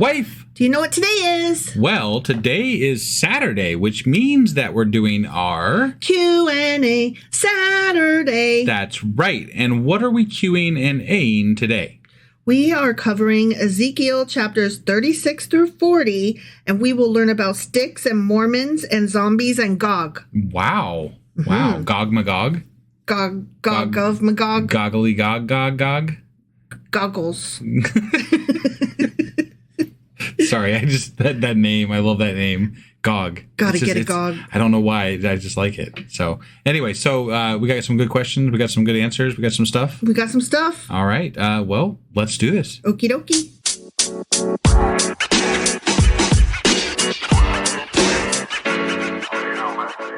Wife! Do you know what today is? Well, today is Saturday, which means that we're doing our... Q&A Saturday. That's right. And what are we Qing and Aing today? We are covering Ezekiel Chapters 36 through 40, and we will learn about sticks and Mormons and zombies and Gog. Wow. Wow. Gog Magog? Gog of Magog. Goggly Gog Gog Gog? Goggles. Sorry, I just, that name, I love that name. Gog. Gotta get a Gog. I don't know why, I just like it. So, anyway, we got some good questions, we got some good answers, we got some stuff. We got some stuff. All right, well, let's do this. Okie dokie.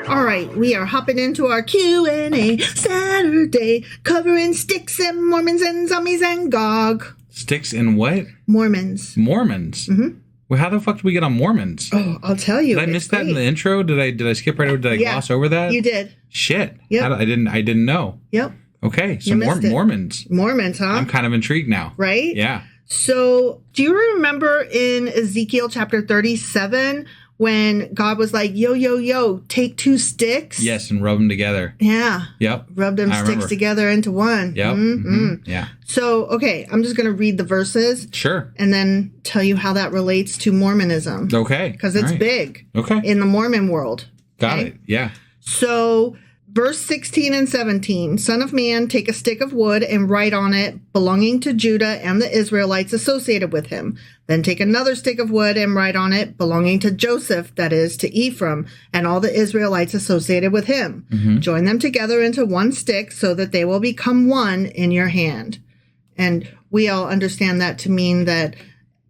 All right, we are hopping into our Q&A Saturday, covering sticks and Mormons and zombies and Gog. Sticks and what? Mormons. Mormons? Mm-hmm. Well, how the fuck did we get on Mormons? Oh, I'll tell you. Did I miss that in the intro? Did I skip right over? Did I gloss over that? You did. Shit. Yep. I didn't know. Yep. Okay, so Mormons. Mormons, huh? I'm kind of intrigued now. Right? Yeah. So, do you remember in Ezekiel chapter 37 when God was like, yo, take two sticks? Yes, and rub them together. Yeah. Yep. Rub them sticks together into one. Yep. Mm-hmm. Yeah. So, okay, I'm just going to read the verses. Sure. And then tell you how that relates to Mormonism. Okay. Because it's big. Okay. In the Mormon world. Got it. Yeah. So, verse 16 and 17, Son of man, take a stick of wood and write on it, belonging to Judah and the Israelites associated with him. Then take another stick of wood and write on it, belonging to Joseph, that is, to Ephraim, and all the Israelites associated with him. Mm-hmm. Join them together into one stick so that they will become one in your hand. And we all understand that to mean that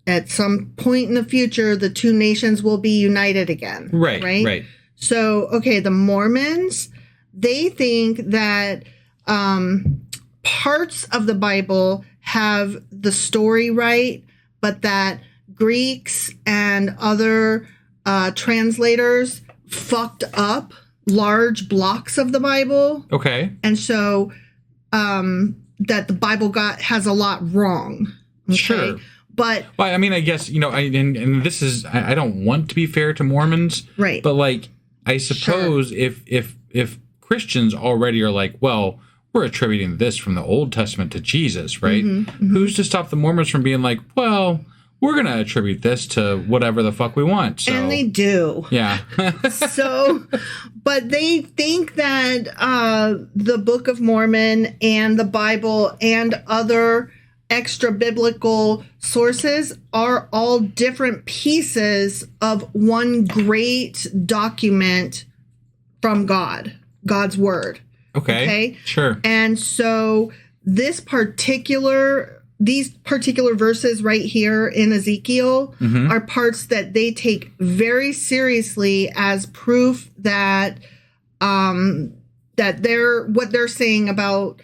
at some point in the future, the two nations will be united again. Right. So, okay, the Mormons, they think that parts of the Bible have the story right, but that Greeks and other translators fucked up large blocks of the Bible. Okay. And so that the Bible has a lot wrong. Okay? Sure. But well, I mean, I guess, and this is, I don't want to be fair to Mormons. Right. But like, I suppose if Christians already are like, well, we're attributing this from the Old Testament to Jesus, right? Mm-hmm, mm-hmm. Who's to stop the Mormons from being like, well, we're going to attribute this to whatever the fuck we want. So. And they do. Yeah. But they think that the Book of Mormon and the Bible and other extra biblical sources are all different pieces of one great document from God's word. Okay. Sure. And so these particular verses right here in Ezekiel are parts that they take very seriously as proof that what they're saying about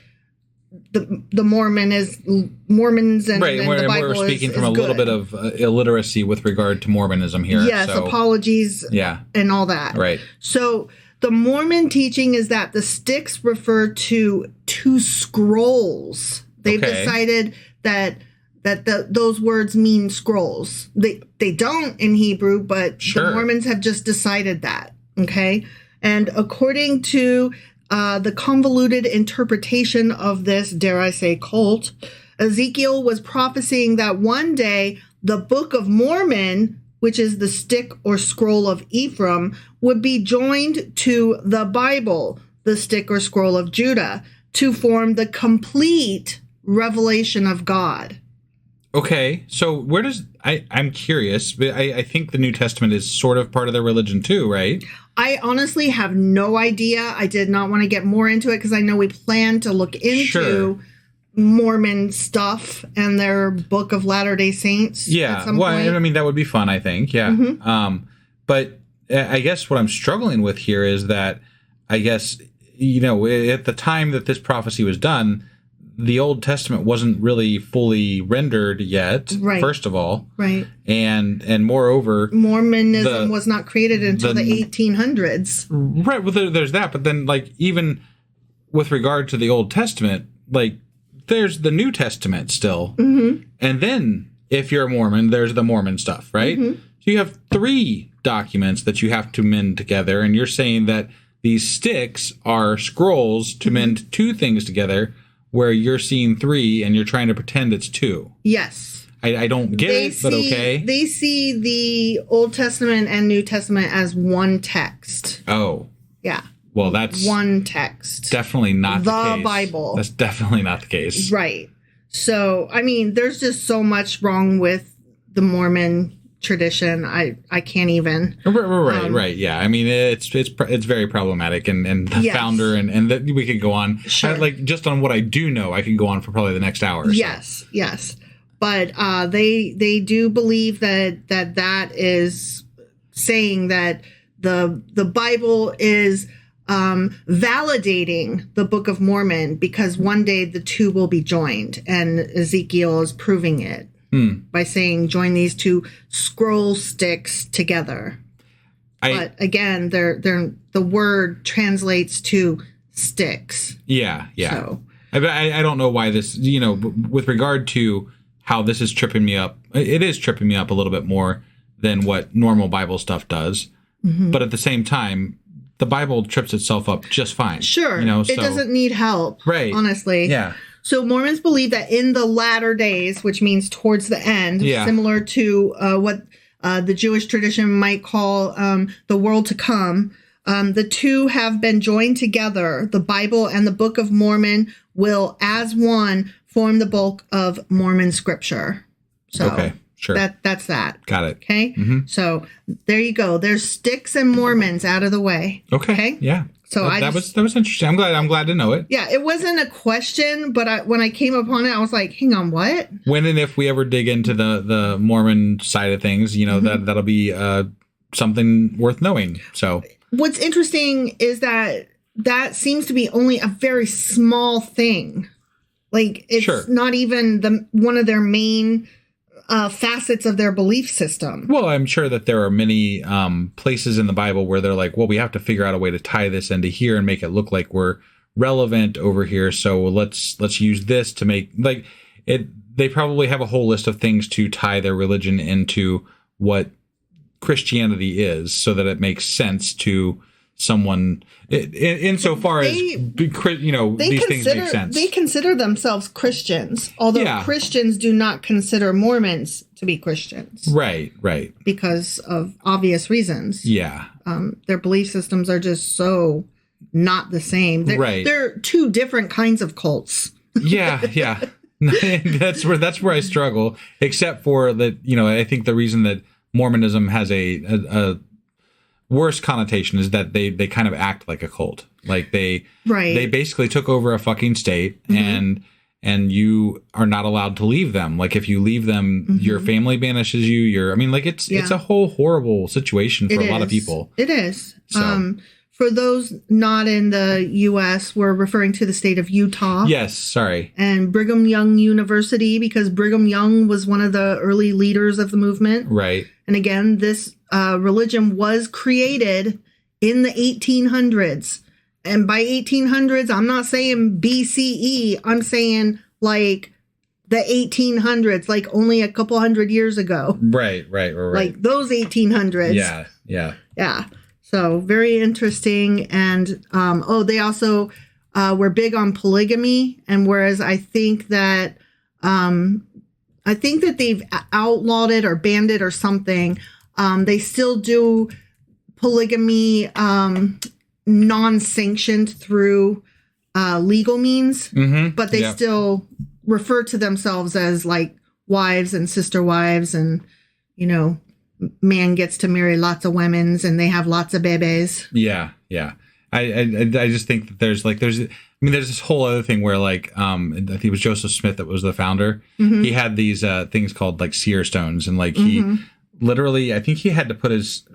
the Mormons and, right, and the Bible we're speaking is from a good. little bit of illiteracy with regard to Mormonism here. Yes, apologies. Yeah. And all that. Right. So the Mormon teaching is that the sticks refer to two scrolls. They've decided that those words mean scrolls. They don't in Hebrew, but the Mormons have just decided that. Okay. And according to the convoluted interpretation of this, dare I say, cult, Ezekiel was prophesying that one day the Book of Mormon, which is the stick or scroll of Ephraim, would be joined to the Bible, the stick or scroll of Judah, to form the complete revelation of God. Okay, so where does I'm curious, but I think the New Testament is sort of part of their religion too, right? I honestly have no idea. I did not want to get more into it because I know we plan to look into Mormon stuff and their Book of Latter-day Saints. Yeah, well, point. I mean, that would be fun, I think. Yeah. Mm-hmm. But I guess what I'm struggling with here is that I guess, at the time that this prophecy was done, the Old Testament wasn't really fully rendered yet, first of all. Right. And moreover, Mormonism was not created until the 1800s. Right. Well, there's that. But then, even with regard to the Old Testament, there's the New Testament still. Mm-hmm. And then if you're a Mormon, there's the Mormon stuff, right? So you have 3 documents that you have to mend together, and you're saying that these sticks are scrolls to mend 2 things together, where you're seeing 3 and you're trying to pretend it's 2. Yes. I don't get it, but okay. They see the Old Testament and New Testament as one text. Oh. Yeah. Well, that's one text. Definitely not the case. The Bible. That's definitely not the case. Right. So, I mean, there's just so much wrong with the Mormon tradition. I can't even. Right. Yeah. I mean, it's very problematic, and the founder and that we could go on. Sure. Like, just on what I do know, I can go on for probably the next hour. Yes. But they do believe that is saying that the Bible is validating the Book of Mormon, because one day the 2 will be joined, and Ezekiel is proving it by saying join these 2 scroll sticks together. But again, the word translates to sticks. Yeah. So I don't know why this, with regard to how this is tripping me up. It is tripping me up a little bit more than what normal Bible stuff does. But at the same time, the Bible trips itself up just fine. Sure. It doesn't need help. Right. Honestly. Yeah. So Mormons believe that in the latter days, which means towards the end, similar to what the Jewish tradition might call the world to come, the 2 have been joined together. The Bible and the Book of Mormon will, as one, form the bulk of Mormon scripture. So okay, sure. That's that. Got it. Okay. So there you go. There's sticks and Mormons out of the way. Okay. Yeah. So that was interesting. I'm glad to know it. Yeah, it wasn't a question, but when I came upon it, I was like, hang on, what? When and if we ever dig into the Mormon side of things, that'll be something worth knowing. So what's interesting is that seems to be only a very small thing. Like, it's not even one of their main facets of their belief system. Well, I'm sure that there are many places in the Bible where they're like, well, we have to figure out a way to tie this into here and make it look like we're relevant over here. So let's use this to make like it. They probably have a whole list of things to tie their religion into what Christianity is, so that it makes sense to someone insofar as these things make sense. They consider themselves Christians, although Christians do not consider Mormons to be Christians. Right. Because of obvious reasons. Yeah. Their belief systems are just so not the same. They're 2 different kinds of cults. Yeah. That's where I struggle, except for that, I think the reason that Mormonism has a worse connotation is that they kind of act like a cult. Like they basically took over a fucking state, and you are not allowed to leave them. Like if you leave them, your family banishes you. It's a whole horrible situation for a lot of people. It is. So. For those not in the U.S., we're referring to the state of Utah. Yes, sorry. And Brigham Young University, because Brigham Young was one of the early leaders of the movement. Right. And again, this religion was created in the 1800s. And by 1800s, I'm not saying BCE. I'm saying like the 1800s, like only a couple hundred years ago. Right. Like those 1800s. Yeah. So very interesting. And, they also were big on polygamy. And whereas I think that they've outlawed it or banned it or something, they still do polygamy non-sanctioned through legal means, but they still refer to themselves as like wives and sister wives, and, man gets to marry lots of women and they have lots of babies. Yeah. I just think that there's this whole other thing where I think it was Joseph Smith that was the founder. He had these things called like seer stones, and he literally, I think he had to put his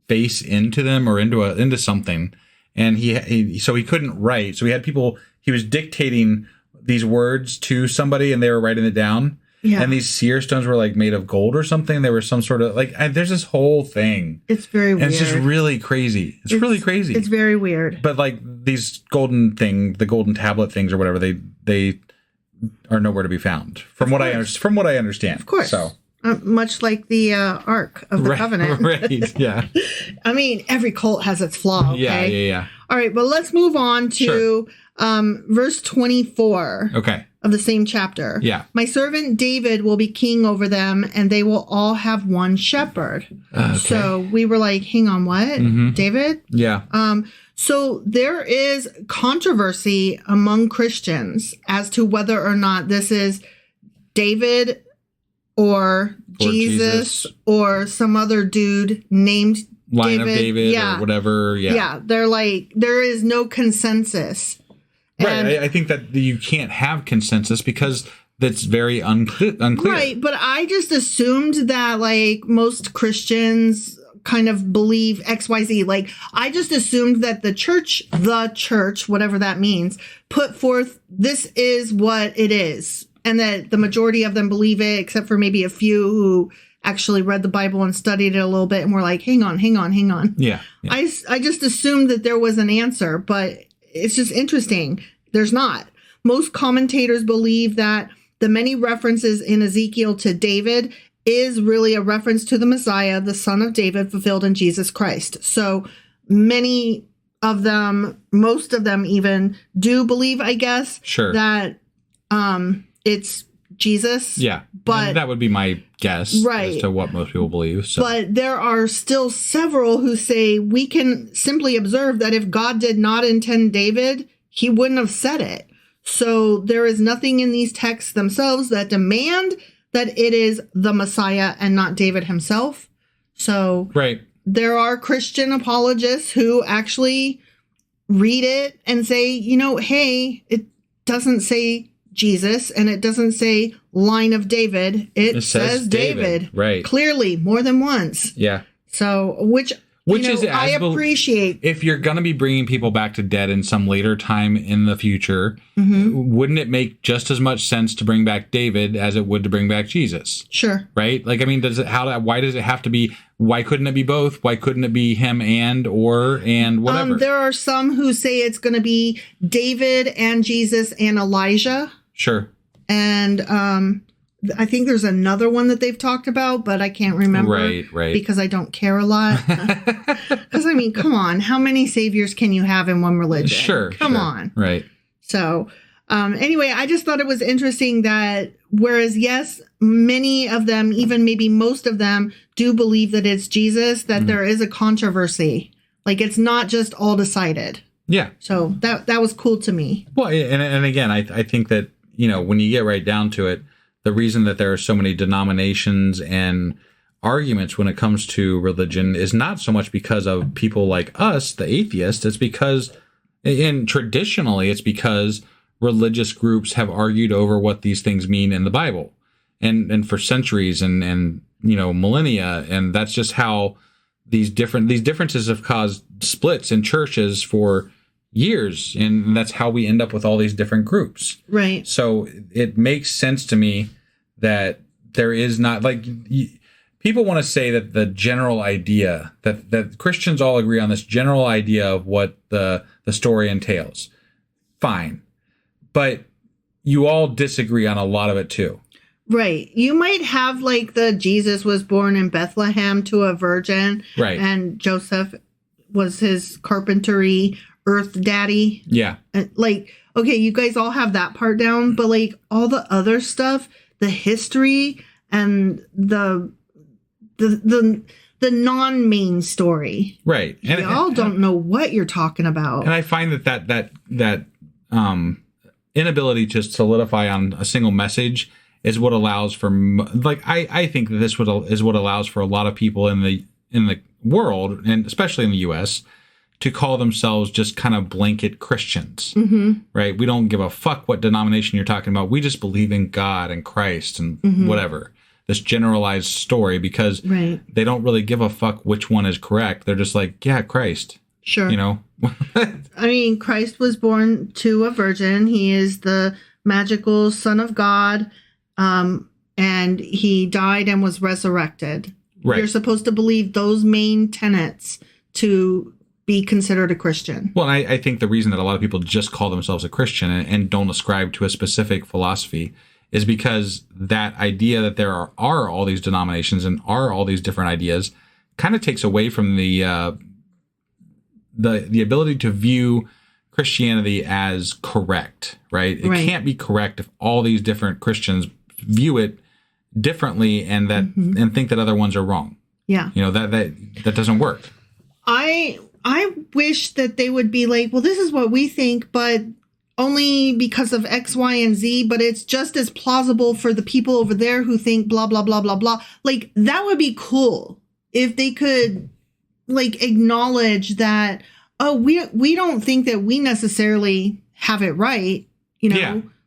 face into them or into something, and he couldn't write. So he had people. He was dictating these words to somebody, and they were writing it down. Yeah. And these seer stones were made of gold or something. They were some sort of there's this whole thing. It's very weird. And it's just really crazy. It's really crazy. It's very weird. But these the golden tablet things or whatever, they are nowhere to be found from what I understand. Of course. So Much like the Ark of the Covenant. Right, yeah. I mean, every cult has its flaw, okay? Yeah. All right, but let's move on to verse 24 of the same chapter. Yeah. My servant David will be king over them, and they will all have one shepherd. So we were like, hang on, what? Mm-hmm. David? Yeah. So there is controversy among Christians as to whether or not this is David or Jesus or some other dude named Line David. of David or whatever. Yeah. They're like, there is no consensus. Right. I think that you can't have consensus because that's very unclear. Right. But I just assumed that like most Christians kind of believe XYZ. Like I just assumed that the church, whatever that means, put forth, this is what it is. And that the majority of them believe it, except for maybe a few who actually read the Bible and studied it a little bit and were like, hang on. Yeah. I just assumed that there was an answer, but it's just interesting. There's not. Most commentators believe that the many references in Ezekiel to David is really a reference to the Messiah, the son of David, fulfilled in Jesus Christ. So many of them, most of them even, do believe, I guess, that it's Jesus. Yeah. But and that would be my guess as to what most people believe. So. But there are still several who say we can simply observe that if God did not intend David, he wouldn't have said it. So there is nothing in these texts themselves that demand that it is the Messiah and not David himself. So there are Christian apologists who actually read it and say, hey, it doesn't say Jesus and it doesn't say line of David. It says David. Right. Clearly, more than once. Yeah. So, which is I appreciate. If you're going to be bringing people back to dead in some later time in the future, wouldn't it make just as much sense to bring back David as it would to bring back Jesus? Sure. Right? Like, I mean, why does it have to be, why couldn't it be both? Why couldn't it be him and whatever? There are some who say it's going to be David and Jesus and Elijah. Sure. And I think there's another one that they've talked about, but I can't remember. Right. Because I don't care a lot. Because, I mean, come on. How many saviors can you have in one religion? Sure. Come on. Right. So, anyway, I just thought it was interesting that whereas, yes, many of them, even maybe most of them, do believe that it's Jesus, that there is a controversy. Like, it's not just all decided. Yeah. So that was cool to me. Well, and again, I think that, when you get right down to it, the reason that there are so many denominations and arguments when it comes to religion is not so much because of people like us, the atheists. It's because, and traditionally, it's because religious groups have argued over what these things mean in the Bible, and for centuries and millennia, and that's just how these differences have caused splits in churches for years, and that's how we end up with all these different groups. Right. So it makes sense to me that there is not, like, people want to say that the general idea, that Christians all agree on this general idea of what the story entails. Fine. But you all disagree on a lot of it too. Right. You might have like the Jesus was born in Bethlehem to a virgin. Right. And Joseph was his carpentry earth daddy. Yeah. And like, okay, you guys all have that part down, but like all the other stuff, the history and the non-main story. Right. And y'all don't know what you're talking about. And I find that inability to solidify on a single message is what allows for, like, I think that this is what allows for a lot of people in the world, and especially in the U.S., to call themselves just kind of blanket Christians, right? We don't give a fuck what denomination you're talking about. We just believe in God and Christ and whatever. This generalized story, because they don't really give a fuck which one is correct. They're just like, yeah, Christ. Sure. I mean, Christ was born to a virgin. He is the magical Son of God. And he died and was resurrected. Right. You're supposed to believe those main tenets to be considered a Christian. Well, I think the reason that a lot of people just call themselves a Christian and don't ascribe to a specific philosophy is because that idea that there are all these denominations and are all these different ideas kind of takes away from the ability to view Christianity as correct, right? It can't be correct if all these different Christians view it differently and and think that other ones are wrong. Yeah. That doesn't work. I wish that they would be like, well, this is what we think, but only because of X, Y, and Z, but it's just as plausible for the people over there who think blah, blah, blah, blah, blah. Like, that would be cool if they could, like, acknowledge that, oh, we don't think that we necessarily have it right,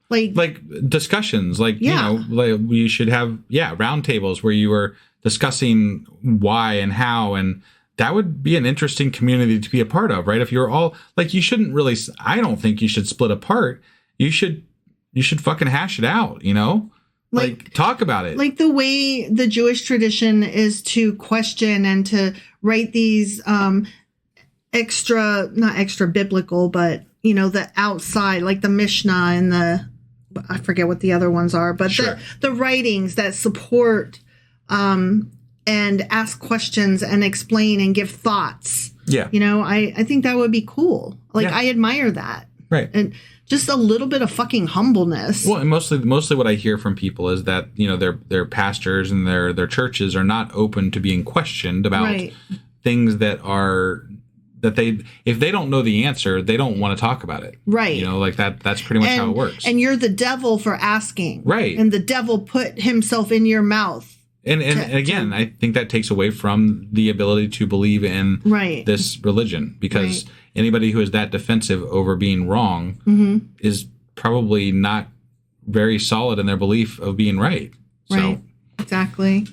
like discussions, like you should have roundtables where you are discussing why and how, and that would be an interesting community to be a part of, right? If you're all like, you shouldn't really, I don't think you should split apart. You should fucking hash it out, like talk about it. Like the way the Jewish tradition is to question and to write these not extra biblical, but the outside, like the Mishnah and I forget what the other ones are, but the writings that support and ask questions and explain and give thoughts. Yeah. I think that would be cool. Like, I admire that. Right. And just a little bit of fucking humbleness. Well, and mostly what I hear from people is that, their pastors and their churches are not open to being questioned about things that if they don't know the answer, they don't want to talk about it. Right. Like that's pretty much how it works. And you're the devil for asking. Right. And the devil put himself in your mouth. And again, I think that takes away from the ability to believe in this religion, because anybody who is that defensive over being wrong is probably not very solid in their belief of being right. Right. Exactly.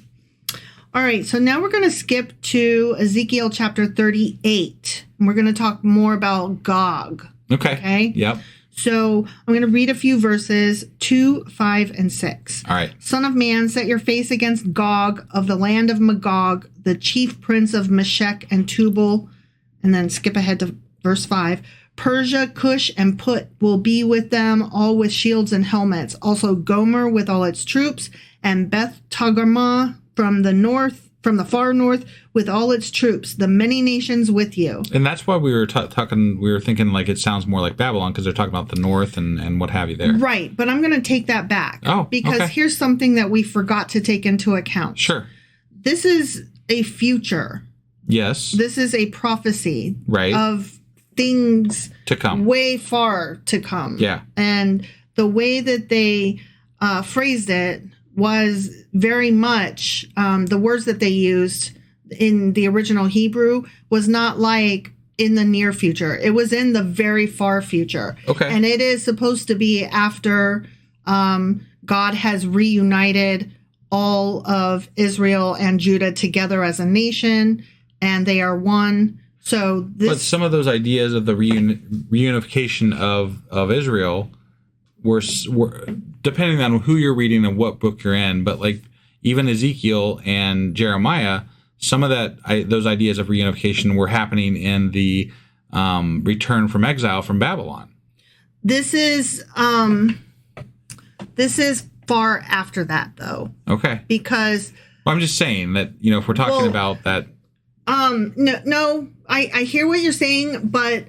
All right. So now we're going to skip to Ezekiel chapter 38. And we're going to talk more about Gog. Okay. Yep. So I'm going to read a few verses, 2, 5, and 6. All right. Son of man, set your face against Gog of the land of Magog, the chief prince of Meshech and Tubal. And then skip ahead to verse 5. Persia, Cush, and Put will be with them, all with shields and helmets. Also Gomer with all its troops, and Beth Togarmah from the far north with all its troops, the many nations with you. And that's why we were talking, we were thinking like it sounds more like Babylon, because they're talking about the north and what have you there. Right, but I'm going to take that back. Oh, because here's something that we forgot to take into account. Sure. This is a future. Yes. This is a prophecy. Right. Of things to come. Way far to come. Yeah. And the way that they phrased it was very much the words that they used in the original Hebrew was not like in the near future. It was in the very far future. Okay. And it is supposed to be after God has reunited all of Israel and Judah together as a nation, and they are one. So but some of those ideas of the reunification of Israel were depending on who you're reading and what book you're in, but like even Ezekiel and Jeremiah, some of those ideas of reunification were happening in the return from exile from Babylon. This is far after that, though. Okay. Because I'm just saying that if we're talking about that. No, I hear what you're saying, but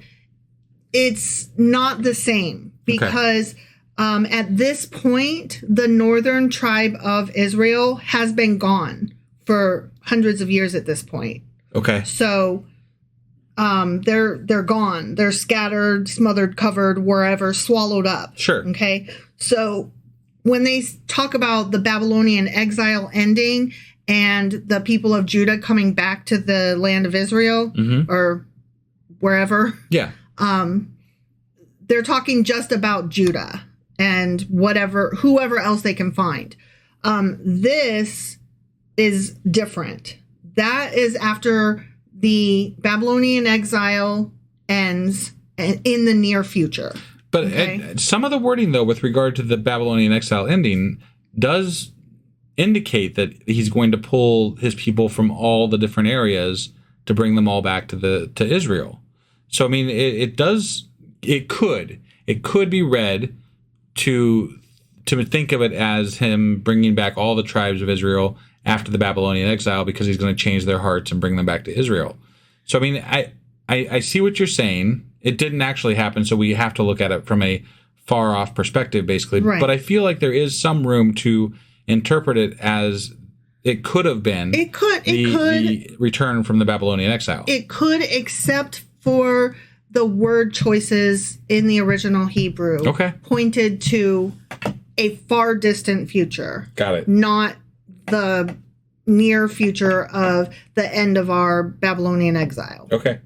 it's not the same because. Okay. At this point, the northern tribe of Israel has been gone for hundreds of years at this point. Okay. So they're gone. They're scattered, smothered, covered, wherever, swallowed up. Sure. Okay. So when they talk about the Babylonian exile ending and the people of Judah coming back to the land of Israel or wherever. Yeah. They're talking just about Judah and whoever else they can find. This is different. That is after the Babylonian exile ends in the near future. But some of the wording, though, with regard to the Babylonian exile ending does indicate that he's going to pull his people from all the different areas to bring them all back to Israel. So, I mean, it could be read to to think of it as him bringing back all the tribes of Israel after the Babylonian exile because he's going to change their hearts and bring them back to Israel. So, I mean, I see what you're saying. It didn't actually happen, so we have to look at it from a far-off perspective, basically. Right. But I feel like there is some room to interpret it as it could have been the return from the Babylonian exile. It could, except for the word choices in the original Hebrew pointed to a far distant future. Got it. Not the near future of the end of our Babylonian exile. Okay.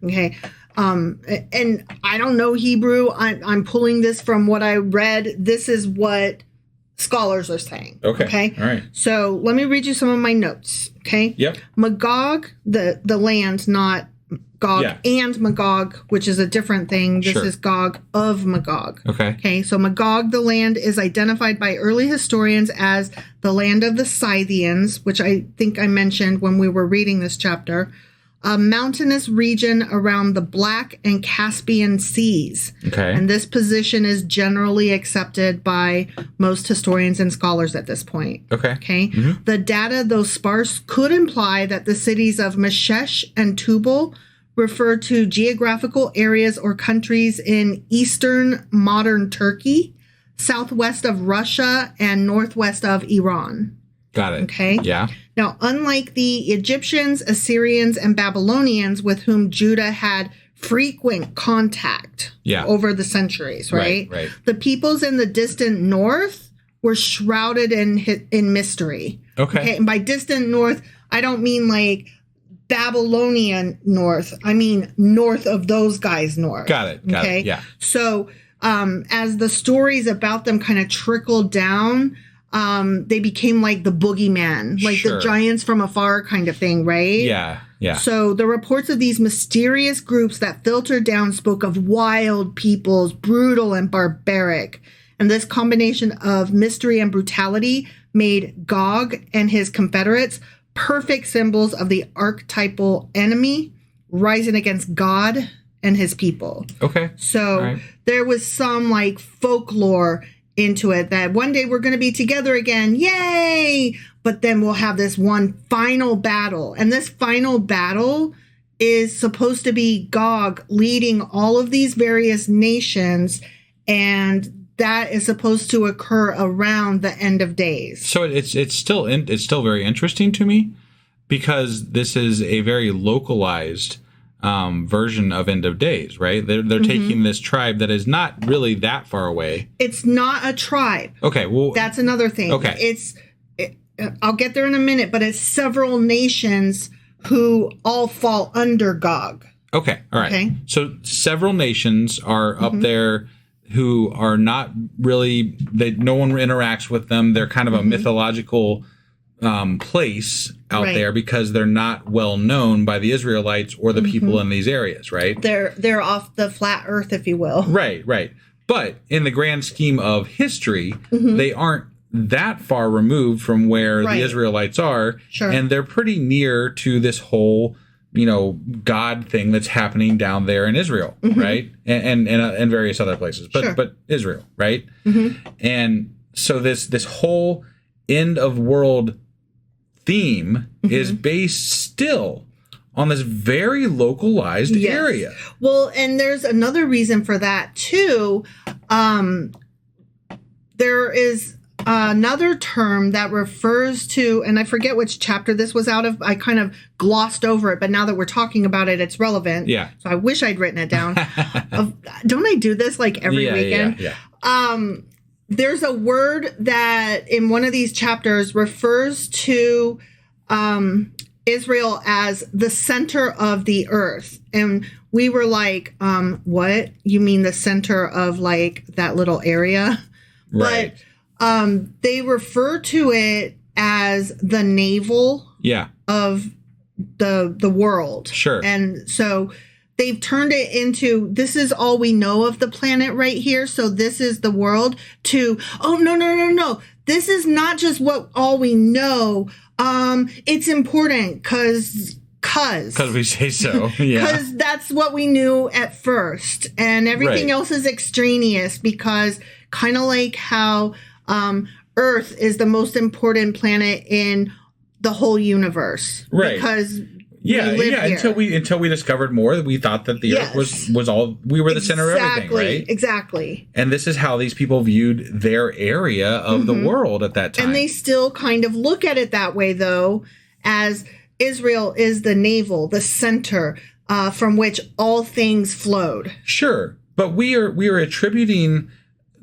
And I don't know Hebrew. I'm pulling this from what I read. This is what scholars are saying. Okay. All right. So let me read you some of my notes. Okay. Yep. Magog, the land, not Gog, and Magog, which is a different thing. This is Gog of Magog. Okay. So Magog, the land, is identified by early historians as the land of the Scythians, which I think I mentioned when we were reading this chapter. A mountainous region around the Black and Caspian Seas. Okay. And this position is generally accepted by most historians and scholars at this point. Okay. Mm-hmm. The data, though sparse, could imply that the cities of Meshesh and Tubal refer to geographical areas or countries in eastern modern Turkey, southwest of Russia, and northwest of Iran. Got it. Okay. Yeah. Now, unlike the Egyptians, Assyrians, and Babylonians with whom Judah had frequent contact over the centuries, right? Right. The peoples in the distant north were shrouded in mystery. Okay. And by distant north, I don't mean like Babylonian north. I mean north of those guys north. Got it. Yeah. So as the stories about them kind of trickled down, they became like the boogeyman, like the giants from afar kind of thing, right? Yeah. So the reports of these mysterious groups that filtered down spoke of wild peoples, brutal and barbaric. And this combination of mystery and brutality made Gog and his confederates perfect symbols of the archetypal enemy rising against God and his people. Okay. So there was some like folklore into it that one day we're going to be together again. Yay! But then we'll have this one final battle. And this final battle is supposed to be Gog leading all of these various nations, and that is supposed to occur around the end of days. So it's still very interesting to me because this is a very localized version of end of days, right? They're taking this tribe that is not really that far away. It's not a tribe. Okay, well that's another thing. Okay, I'll get there in a minute, but it's several nations who all fall under Gog. Okay, all right. Okay. So several nations are up there who are not really, no one interacts with them. They're kind of a mythological place out there because they're not well known by the Israelites or the people in these areas, right? They're off the flat earth, if you will. Right. But in the grand scheme of history, they aren't that far removed from where the Israelites are. Sure. And they're pretty near to this whole God thing that's happening down there in Israel, right? And various other places, but Israel, right? And so this whole end of world theme is based still on this very localized area. Well, and there's another reason for that too. There is another term that refers to, and I forget which chapter this was out of. I kind of glossed over it, but now that we're talking about it, it's relevant. Yeah. So I wish I'd written it down. Don't I do this like every weekend? Yeah. There's a word that in one of these chapters refers to Israel as the center of the earth. And we were like, what? You mean the center of like that little area? Right. But they refer to it as the navel of the world. Sure. And so they've turned it into, this is all we know of the planet right here. So this is the world, to, oh, no. This is not just what all we know. It's important because we say so. Yeah. Because that's what we knew at first. And everything else is extraneous because kind of like how Earth is the most important planet in the whole universe. Right. Because yeah, we live here. Until we discovered more, we thought that the Earth was all, we were the center of everything, right? Exactly. And this is how these people viewed their area of the world at that time. And they still kind of look at it that way, though, as Israel is the navel, the center from which all things flowed. Sure, but we are attributing,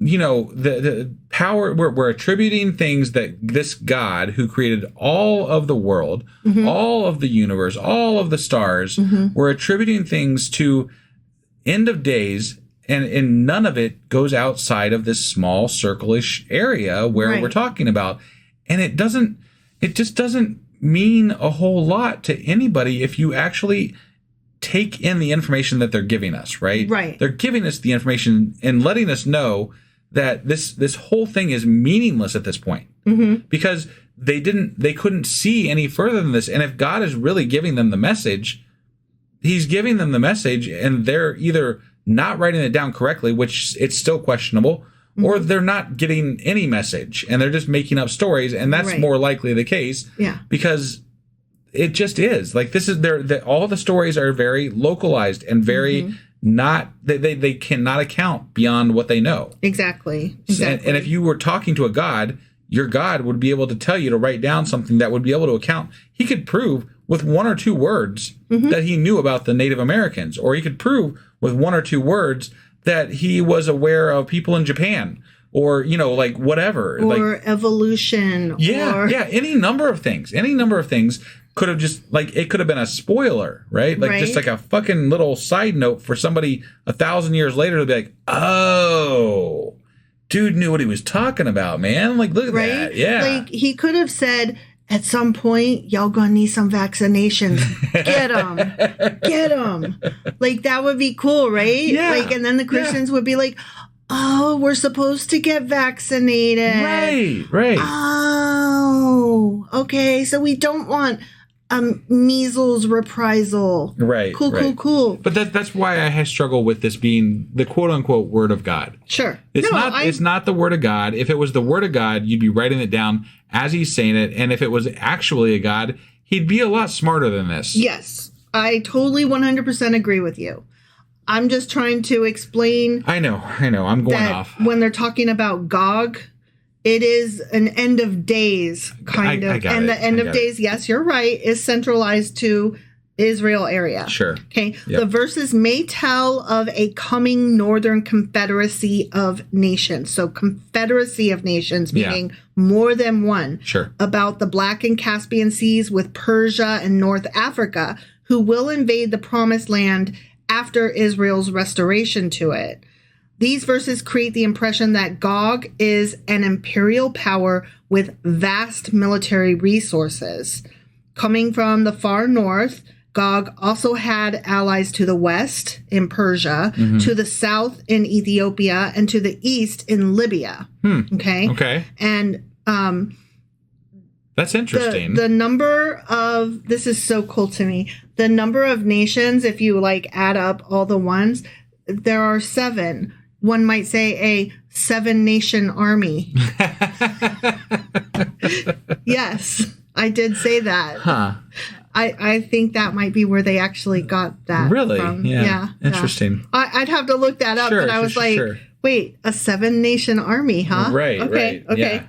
the power. We're attributing things that this God who created all of the world, all of the universe, all of the stars, we're attributing things to end of days, and none of it goes outside of this small circle-ish area where we're talking about, and it just doesn't mean a whole lot to anybody if you actually take in the information that they're giving us, right? Right. They're giving us the information and letting us know that this whole thing is meaningless at this point, because they couldn't see any further than this. And if God is really giving them the message, he's giving them the message, and they're either not writing it down correctly, which it's still questionable, or they're not getting any message and they're just making up stories. And that's more likely the case, because it just is like, this is all the stories are very localized and very not, they cannot account beyond what they know. Exactly. And if you were talking to a God, your God would be able to tell you to write down something that would be able to account. He could prove with one or two words that he knew about the Native Americans, or he could prove with one or two words that he was aware of people in Japan, or, like whatever. Or like, evolution. Yeah, any number of things. Could have just, like, it could have been a spoiler, right? Like, just like a fucking little side note for somebody 1,000 years later to be like, oh, dude knew what he was talking about, man. Like, look at that. Yeah. Like, he could have said, at some point, y'all gonna need some vaccinations. Get them. Like, that would be cool, right? Yeah. Like, and then the Christians would be like, oh, we're supposed to get vaccinated. Right. Oh, okay. So we don't want measles reprisal. Right. Cool. But that's why I struggle with this being the quote unquote word of God. Sure. It's not the word of God. If it was the word of God, you'd be writing it down as he's saying it. And if it was actually a God, he'd be a lot smarter than this. Yes. I totally 100% agree with you. I'm just trying to explain. I know. I'm going off. When they're talking about Gog, it is an end of days kind of. The end of days, yes, you're right, is centralized to Israel area. Sure. Okay. Yep. The verses may tell of a coming northern confederacy of nations. So confederacy of nations, meaning more than one. Sure. About the Black and Caspian seas with Persia and North Africa, who will invade the promised land after Israel's restoration to it. These verses create the impression that Gog is an imperial power with vast military resources. Coming from the far north, Gog also had allies to the west in Persia, to the south in Ethiopia, and to the east in Libya. Okay. And that's interesting. The number of, this is so cool to me, the number of nations, if you like add up all the ones, there are 7. One might say a 7-nation army. Yes, I did say that. Huh. I think that might be where they actually got that really? from. Yeah. Interesting. I'd have to look that up, but I was wait, a 7-nation army, huh? Right. Okay. Yeah.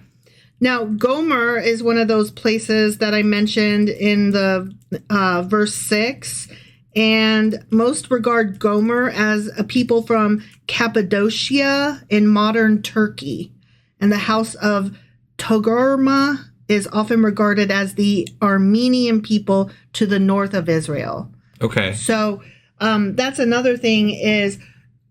Now, Gomer is one of those places that I mentioned in the verse 6. And most regard Gomer as a people from Cappadocia in modern Turkey. And the house of Togarmah is often regarded as the Armenian people to the north of Israel. Okay. So that's another thing is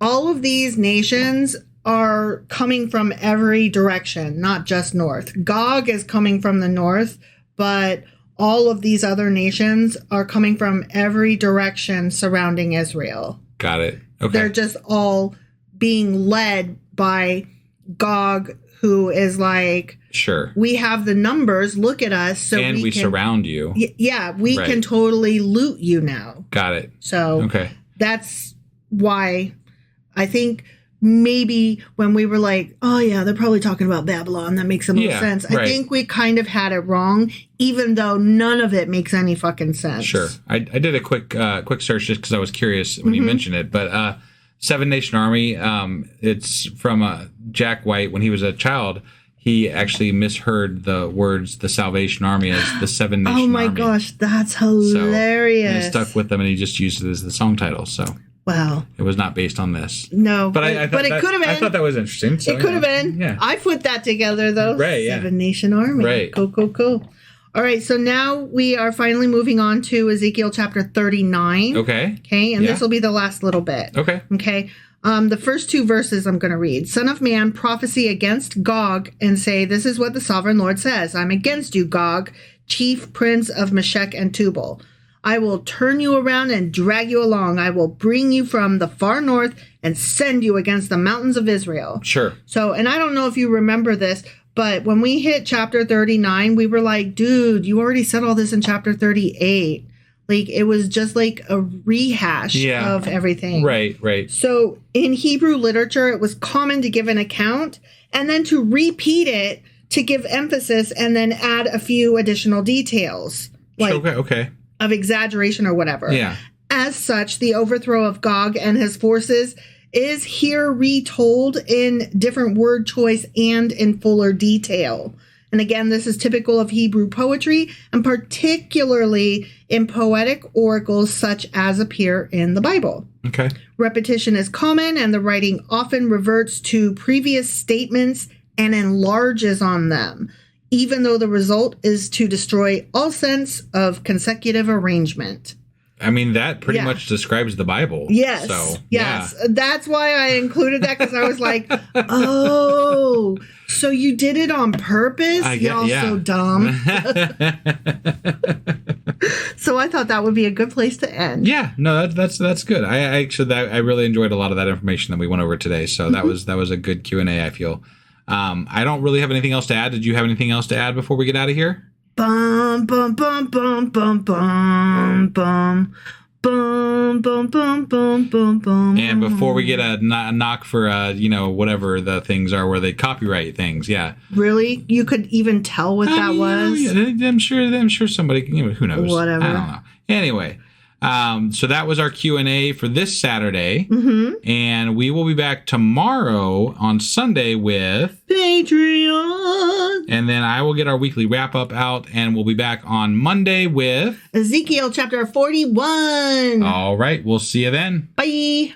all of these nations are coming from every direction, not just north. Gog is coming from the north, but all of these other nations are coming from every direction surrounding Israel. Got it. Okay. They're just all being led by Gog, who is like, sure, we have the numbers, look at us. So and we can surround you. We can totally loot you now. Got it. So that's why I think maybe when we were like, oh yeah, they're probably talking about Babylon. That makes a little sense. Right. I think we kind of had it wrong, even though none of it makes any fucking sense. Sure. I did a quick search just because I was curious when you mentioned it. But Seven Nation Army, it's from Jack White. When he was a child, he actually misheard the words "the Salvation Army" as the Seven Nation Army. Oh my gosh, that's hilarious! And it stuck with them, and he just used it as the song title. So wow, it was not based on this. No, but I thought it could have been. I thought that was interesting. So, it could have been. Yeah, I put that together though. Right. Seven Nation Army. Right. Cool. All right, so now we are finally moving on to Ezekiel chapter 39. Okay. And this will be the last little bit. Okay. The first 2 verses I'm going to read. Son of man, prophecy against Gog and say, this is what the sovereign Lord says. I'm against you, Gog, chief prince of Meshech and Tubal. I will turn you around and drag you along. I will bring you from the far north and send you against the mountains of Israel. Sure. So, and I don't know if you remember this, but when we hit chapter 39, we were like, dude, you already said all this in chapter 38. Like, it was just like a rehash of everything. Right. So in Hebrew literature, it was common to give an account and then to repeat it to give emphasis and then add a few additional details. Like okay. Of exaggeration or whatever. Yeah. As such, the overthrow of Gog and his forces is here retold in different word choice and in fuller detail. And again, this is typical of Hebrew poetry, and particularly in poetic oracles such as appear in the Bible. Okay. Repetition is common, and the writing often reverts to previous statements and enlarges on them, even though the result is to destroy all sense of consecutive arrangement. I mean, that pretty much describes the Bible. Yes. So, yes. Yeah. That's why I included that, because I was like, oh, so you did it on purpose? Y'all so dumb. So I thought that would be a good place to end. Yeah. No, that's good. I really enjoyed a lot of that information that we went over today. So that was a good Q&A, I feel. I don't really have anything else to add. Did you have anything else to add before we get out of here? Bum bum bum bum bum bum bum bum bum bum bum bum bum. And before we get a knock for whatever the things are where they copyright things, Really? You could even tell what that was? Yeah, I'm sure somebody. Who knows? Whatever. I don't know. Anyway. So that was our Q&A for this Saturday. And we will be back tomorrow on Sunday with Patreon. And then I will get our weekly wrap up out, and we'll be back on Monday with Ezekiel chapter 41. All right. We'll see you then. Bye.